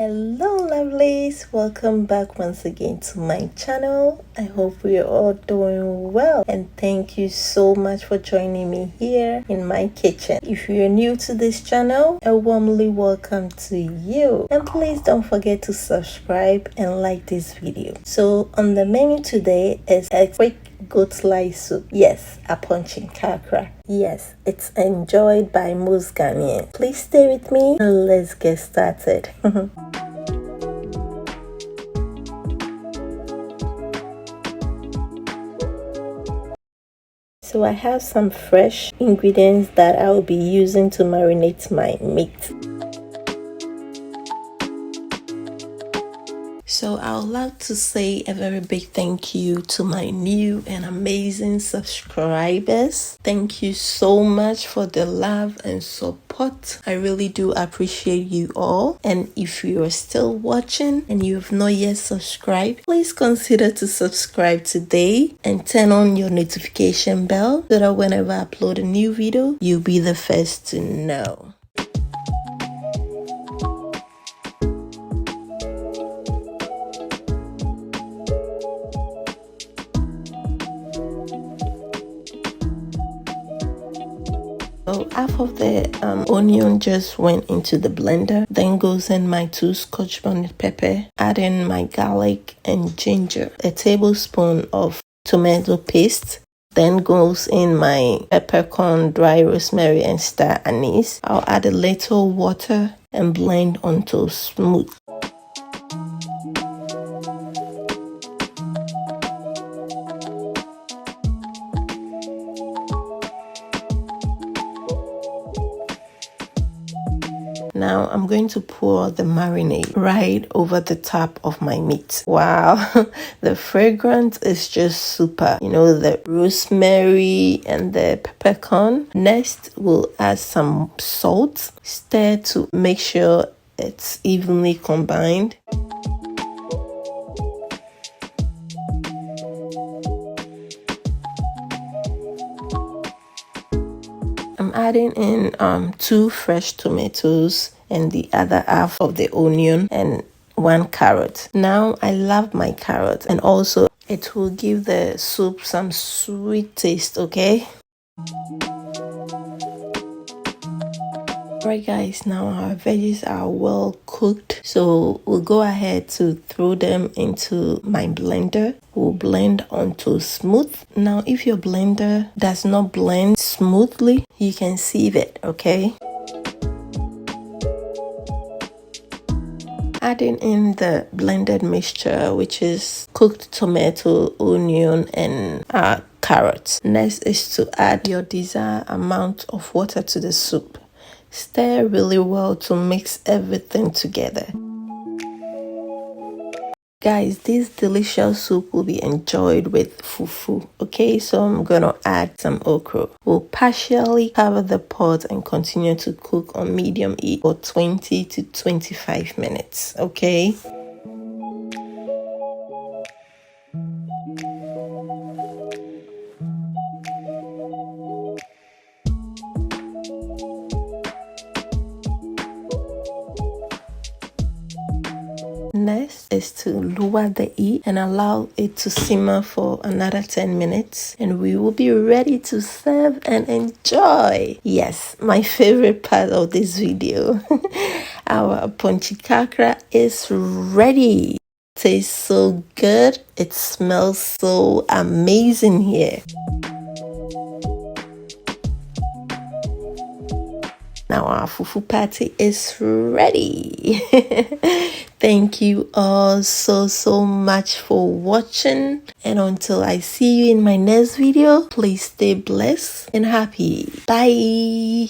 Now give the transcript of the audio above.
Hello lovelies, welcome back once again to my channel. I hope we are all doing well and thank you so much for joining me here in my kitchen. If you're new to this channel, a warmly welcome to you, and please don't forget to subscribe and like this video. So on the menu today is a quick goat slice soup. Yes, a punching kakra. Yes, it's enjoyed by most Ghanaians. Please stay with me and let's get started. So I have some fresh ingredients that I will be using to marinate my meat. So I would like to say a very big thank you to my new and amazing subscribers. Thank you so much for the love and support. I really do appreciate you all. And if you are still watching and you have not yet subscribed, please consider to subscribe today and turn on your notification bell so that whenever I upload a new video, you'll be the first to know. So half of the onion just went into the blender, then goes in my 2 Scotch bonnet pepper, add in my garlic and ginger, a tablespoon of tomato paste, then goes in my peppercorn, dry rosemary and star anise. I'll add a little water and blend until smooth. Now I'm going to pour the marinade right over the top of my meat. Wow, the fragrance is just super. You know, the rosemary and the peppercorn. Next, we'll add some salt. Stir to make sure it's evenly combined. I'm adding in 2 fresh tomatoes and the other half of the onion and 1 carrot. Now I love my carrot and also it will give the soup some sweet taste, okay? Alright guys, now our veggies are well cooked, so we'll go ahead to throw them into my blender. We'll blend until smooth. Now if your blender does not blend smoothly, you can sieve it, okay? Adding in the blended mixture, which is cooked tomato, onion and carrots. Next is to add your desired amount of water to the soup. Stir really well to mix everything together. Guys, this delicious soup will be enjoyed with fufu, okay? So I'm gonna add some okra. We'll partially cover the pot and continue to cook on medium heat for 20 to 25 minutes, okay? Next is to lower the heat and allow it to simmer for another 10 minutes and we will be ready to serve and enjoy. Yes, my favorite part of this video. Our punchy kakra is ready. It tastes so good. It smells so amazing here. Now our fufu party is ready. Thank you all so much for watching, and until I see you in my next video, please stay blessed and happy. Bye.